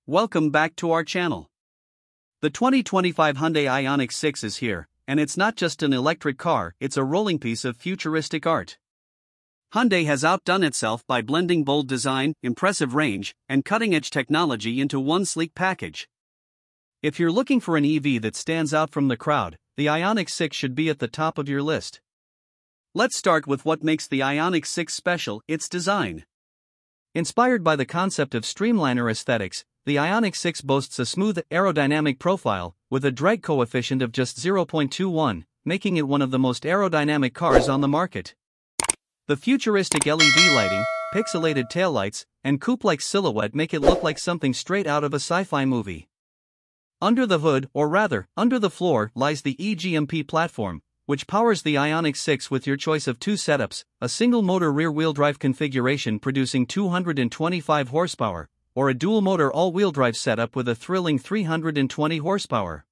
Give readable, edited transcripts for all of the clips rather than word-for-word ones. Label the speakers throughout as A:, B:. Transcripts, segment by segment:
A: Welcome back to our channel. The 2025 Hyundai Ioniq 6 is here, and it's not just an electric car, it's a rolling piece of futuristic art. Hyundai has outdone itself by blending bold design, impressive range, and cutting-edge technology into one sleek package. If you're looking for an EV that stands out from the crowd, the Ioniq 6 should be at the top of your list. Let's start with what makes the Ioniq 6 special: its design. Inspired by the concept of streamliner aesthetics, the Ioniq 6 boasts a smooth, aerodynamic profile, with a drag coefficient of just 0.21, making it one of the most aerodynamic cars on the market. The futuristic LED lighting, pixelated taillights, and coupe-like silhouette make it look like something straight out of a sci-fi movie. Under the hood, or rather, under the floor, lies the eGMP platform, which powers the Ioniq 6 with your choice of two setups: a single-motor rear-wheel drive configuration producing 225 horsepower, or a dual-motor all-wheel drive setup with a thrilling 320 horsepower.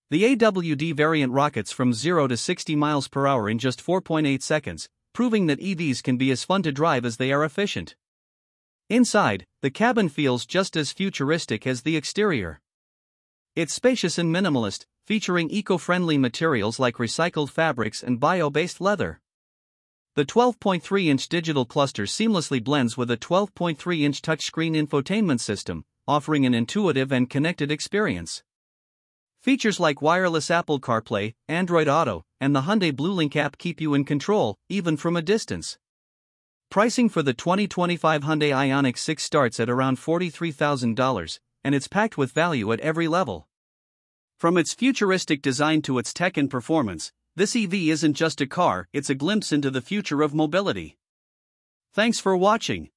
A: The AWD variant rockets from 0 to 60 miles per hour in just 4.8 seconds, proving that EVs can be as fun to drive as they are efficient. Inside, the cabin feels just as futuristic as the exterior. It's spacious and minimalist, featuring eco-friendly materials like recycled fabrics and bio-based leather. The 12.3-inch digital cluster seamlessly blends with a 12.3-inch touchscreen infotainment system, offering an intuitive and connected experience. Features like wireless Apple CarPlay, Android Auto, and the Hyundai BlueLink app keep you in control, even from a distance. Pricing for the 2025 Hyundai Ioniq 6 starts at around $43,000, and it's packed with value at every level. From its futuristic design to its tech and performance, this EV isn't just a car, it's a glimpse into the future of mobility. Thanks for watching.